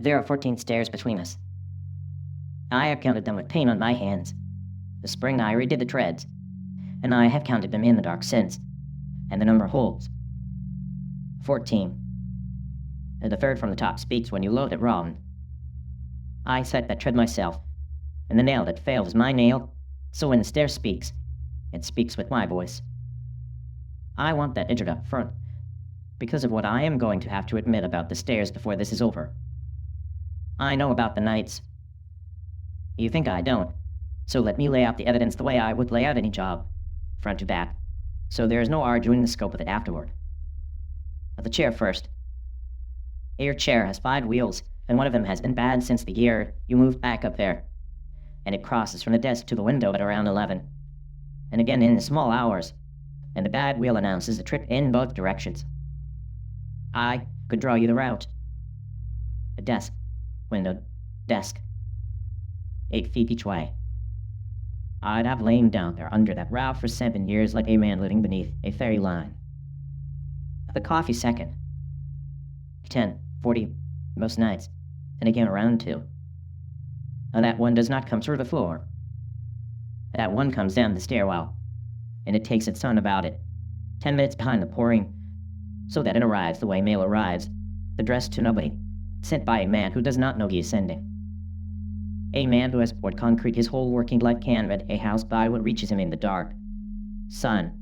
There are 14 stairs between us. I have counted them with pain on my hands. The spring I redid the treads, and I have counted them in the dark since, and the number holds. 14. And the third from the top speaks when you load it wrong. I set that tread myself, and the nail that failed is my nail, so when the stair speaks, it speaks with my voice. I want that entered up front, because of what I am going to have to admit about the stairs before this is over. I know about the nights. You think I don't, so let me lay out the evidence the way I would lay out any job, front to back, so there is no arguing the scope of it afterward. The chair first. Your chair has 5 wheels, and one of them has been bad since the year you moved back up there, and it crosses from the desk to the window at around 11, and again in the small hours, and the bad wheel announces a trip in both directions. I could draw you the route. A desk, window, desk. 8 feet each way. I'd have lain down there under that route for 7 years like a man living beneath a fairy line. The coffee second. 10, 40, most nights, and again around 2. And that one does not come through the floor. That one comes down the stairwell, and it takes its son about it, 10 minutes behind the pouring, so that it arrives the way mail arrives, addressed to nobody, sent by a man who does not know he is sending. A man who has poured concrete his whole working life can rent a house by what reaches him in the dark. Son,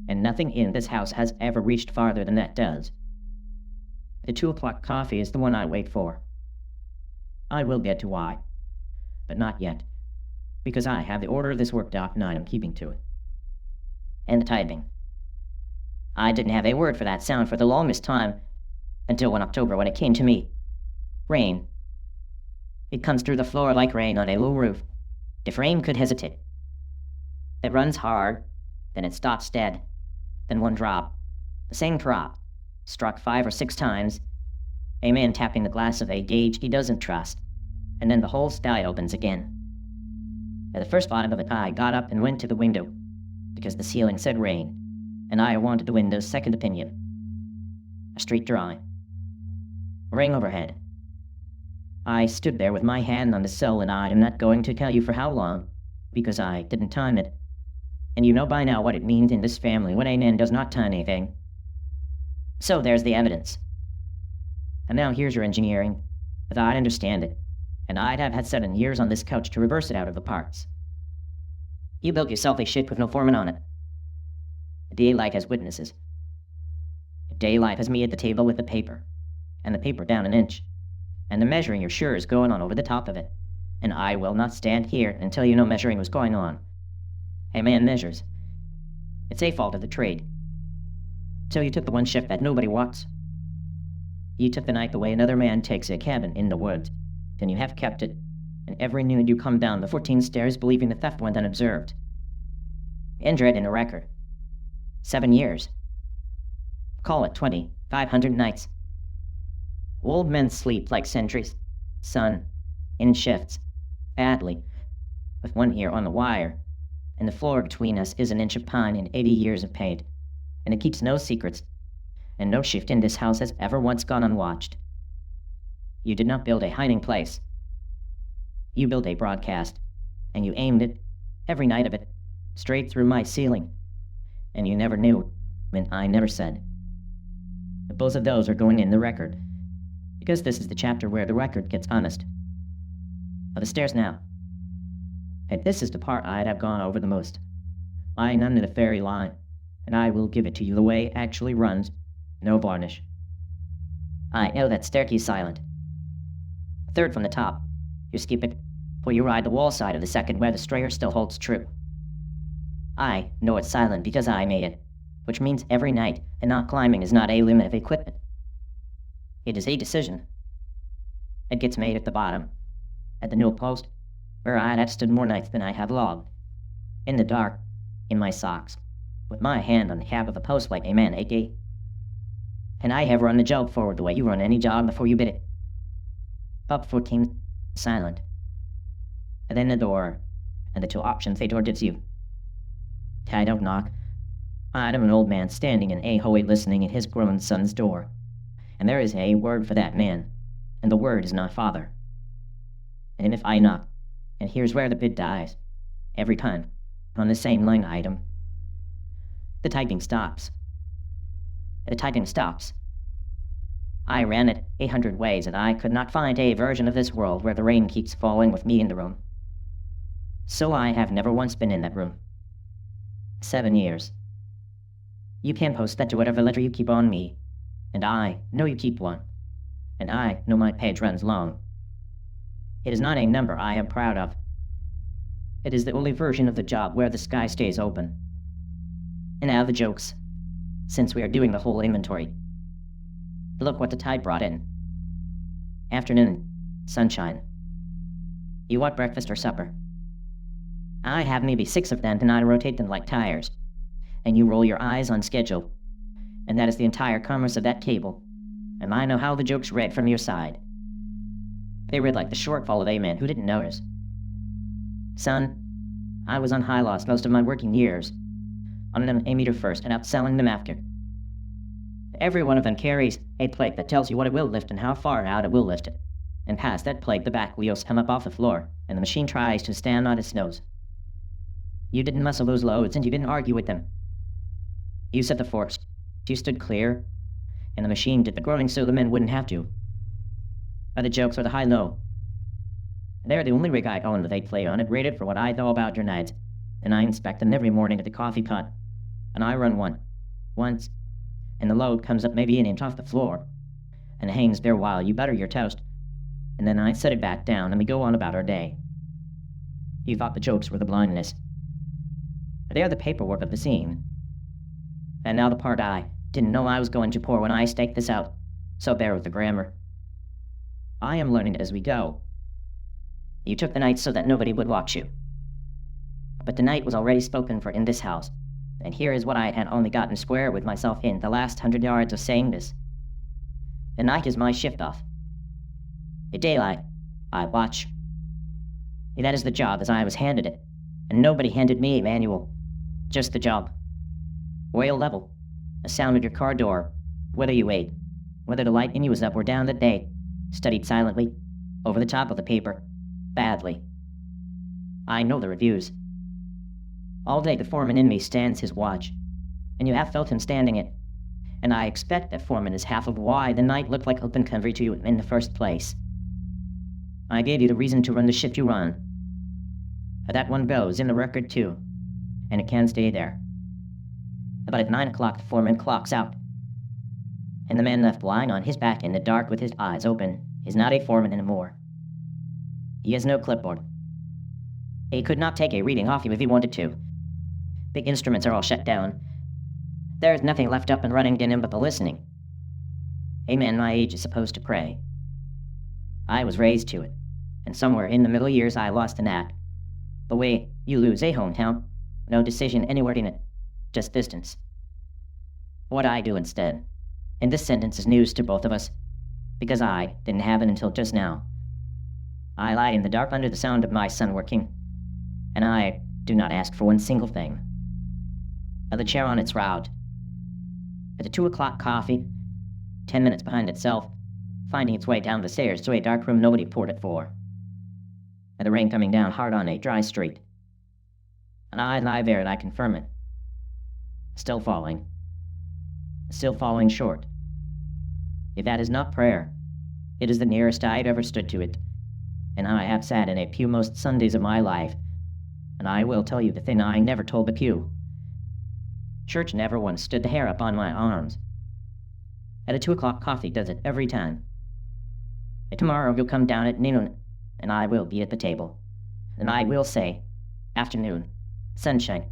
and nothing in this house has ever reached farther than that does. The 2 o'clock coffee is the one I wait for. I will get to why, but not yet, because I have the order of this work doc and I am keeping to it. And the typing. I didn't have a word for that sound for the longest time, until one October when it came to me. Rain. It comes through the floor like rain on a low roof. The frame could hesitate. It runs hard, then it stops dead, then one drop. The same drop, struck 5 or 6 times, a man tapping the glass of a gauge he doesn't trust, and then the whole sky opens again. At the first bottom of it, I got up and went to the window, because the ceiling said rain, and I wanted the window's second opinion. A street drawing. A ring overhead. I stood there with my hand on the sill, and I am not going to tell you for how long, because I didn't time it. And you know by now what it means in this family when a man does not time anything. So there's the evidence. And now here's your engineering, as I understand it, and I'd have had 7 years on this couch to reverse it out of the parts. You built yourself a ship with no foreman on it. Daylight has witnesses. Daylight has me at the table with the paper, and the paper down an inch, and the measuring you're sure is going on over the top of it, and I will not stand here until you know measuring was going on. A man measures. It's a fault of the trade. So you took the one shift that nobody walks. You took the night the way another man takes a cabin in the woods, and you have kept it, and every noon you come down the 14 stairs believing the theft went unobserved. Entered in a record. 7 years. Call it 2,500 nights. Old men sleep like sentries, son, in shifts, badly, with one ear on the wire, and the floor between us is an inch of pine and 80 years of paint, and it keeps no secrets, and no shift in this house has ever once gone unwatched. You did not build a hiding place. You built a broadcast, and you aimed it, every night of it, straight through my ceiling, and you never knew, and I never said. But both of those are going in the record, because this is the chapter where the record gets honest. Now the stairs now. And this is the part I'd have gone over the most. Lying under the fairy line, and I will give it to you the way it actually runs, no varnish. I know that staircase silent. Third from the top. You skip it, for you ride the wall side of the second where the strayer still holds true. I know it's silent because I made it, which means every night, and not climbing is not a limit of equipment. It is a decision. It gets made at the bottom, at the newel post, where I'd have stood more nights than I have logged. In the dark, in my socks, with my hand on the cap of the post like a man at gate. And I have run the job forward the way you run any job before you bid it. Up 14, silent. And then the door, and the 2 options a door gives you. I don't knock. I am an old man standing in Ahoy listening at his grown son's door. And there is a word for that man. and the word is not father. And if I knock, and here's where the bid dies, every time, on the same line item, the typing stops. The typing stops. I ran it 800 ways, and I could not find a version of this world where the rain keeps falling with me in the room. So I have never once been in that room. 7 years. You can post that to whatever letter you keep on me, and I know you keep one, and I know my page runs long. It is not a number I am proud of. It is the only version of the job where the sky stays open. And now the jokes, since we are doing the whole inventory. Look what the tide brought in. Afternoon, sunshine. You want breakfast or supper? I have maybe 6 of them, and I rotate them like tires. And you roll your eyes on schedule. And that is the entire commerce of that table. And I know how the jokes read from your side. They read like the shortfall of a man who didn't notice. Son, I was on high loss most of my working years, on them a meter first and outselling them after. Every one of them carries a plate that tells you what it will lift and how far out it will lift it. And past that plate, the back wheels come up off the floor, and the machine tries to stand on its nose. You didn't muscle those loads, and you didn't argue with them. You set the forks. You stood clear, and the machine did the growing so the men wouldn't have to. Or the jokes or the high-low. They're the only rig I own that they play on it, rated for what I know about your nights, and I inspect them every morning at the coffee pot. And I run one, once, and the load comes up maybe an inch off the floor, and hangs there while you butter your toast, and then I set it back down, and we go on about our day. You thought the jokes were the blindness. They are the paperwork of the scene. And now the part I didn't know I was going to pour when I staked this out, so bear with the grammar. I am learning it as we go. You took the night so that nobody would watch you. But the night was already spoken for in this house, and here is what I had only gotten square with myself in the last 100 yards of saying this. The night is my shift off. At daylight, I watch. That is the job as I was handed it, and nobody handed me a manual. Just the job. Oil level, the sound of your car door, whether you ate, whether the light in you was up or down that day, studied silently, over the top of the paper, badly. I know the reviews. All day the foreman in me stands his watch, and you have felt him standing it, and I expect that foreman is half of why the night looked like open country to you in the first place. I gave you the reason to run the shift you run. That one goes in the record too, and it can stay there. But at 9 o'clock the foreman clocks out, and the man left lying on his back in the dark with his eyes open is not a foreman anymore. He has no clipboard. He could not take a reading off you if he wanted to. Big instruments are all shut down. There is nothing left up and running in him but the listening. A man my age is supposed to pray. I was raised to it, and somewhere in the middle years I lost an act. The way you lose a hometown, no decision anywhere in it, just distance. What I do instead, and this sentence is news to both of us, because I didn't have it until just now. I lie in the dark under the sound of my son working, and I do not ask for one single thing. The chair on its route, at the 2 o'clock coffee, 10 minutes behind itself, finding its way down the stairs to a dark room nobody poured it for, and the rain coming down hard on a dry street. And I lie there and I confirm it. Still falling short. If that is not prayer, it is the nearest I had ever stood to it, and I have sat in a pew most Sundays of my life, and I will tell you the thing I never told the pew. Church never once stood the hair up on my arms. At a 2 o'clock coffee does it every time. And tomorrow you'll come down at noon, and I will be at the table. And I will say, afternoon, sunshine,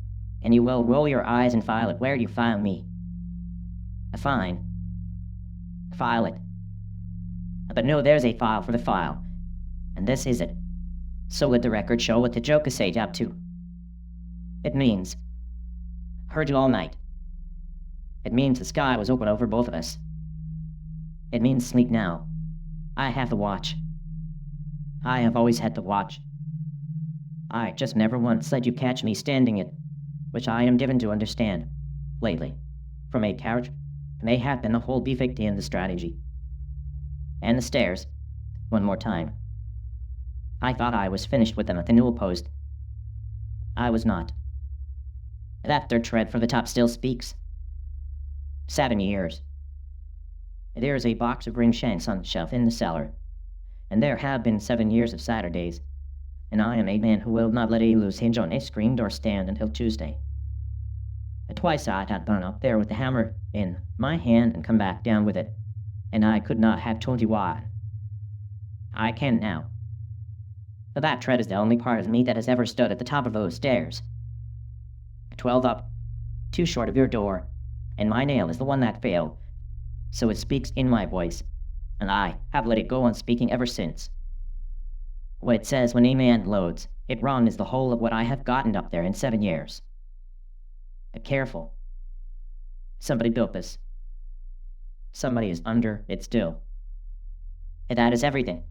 and you will roll your eyes and file it where you file me. Fine. File it. But no, there's a file for the file, and this is it. So let the record show what the joke is set up to. It means, heard you all night. It means the sky was open over both of us. It means sleep now. I have the watch. I have always had the watch. I just never once let you catch me standing it, which I am given to understand, lately, from a carriage, may have been the whole defect in the strategy. And the stairs, one more time. I thought I was finished with them at the newel post. I was not. That third tread from the top still speaks. 7 years. There is a box of ring shanks on the shelf in the cellar, and there have been 7 years of Saturdays, and I am a man who will not let a loose hinge on a screen door stand until Tuesday. Twice I had gone up there with the hammer in my hand and come back down with it, and I could not have told you why. I can now. That tread is the only part of me that has ever stood at the top of those stairs. 12 up, 2 short of your door, and my nail is the one that failed, so it speaks in my voice, and I have let it go on speaking ever since. What it says when a man loads, it wrong is the whole of what I have gotten up there in 7 years. Careful. Somebody built this. Somebody is under it still. And that is everything.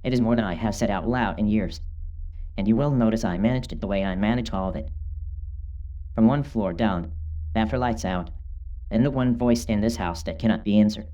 It is more than I have said out loud in years, and you will notice I managed it the way I manage all of it. From one floor down, after lights out, and the one voice in this house that cannot be answered.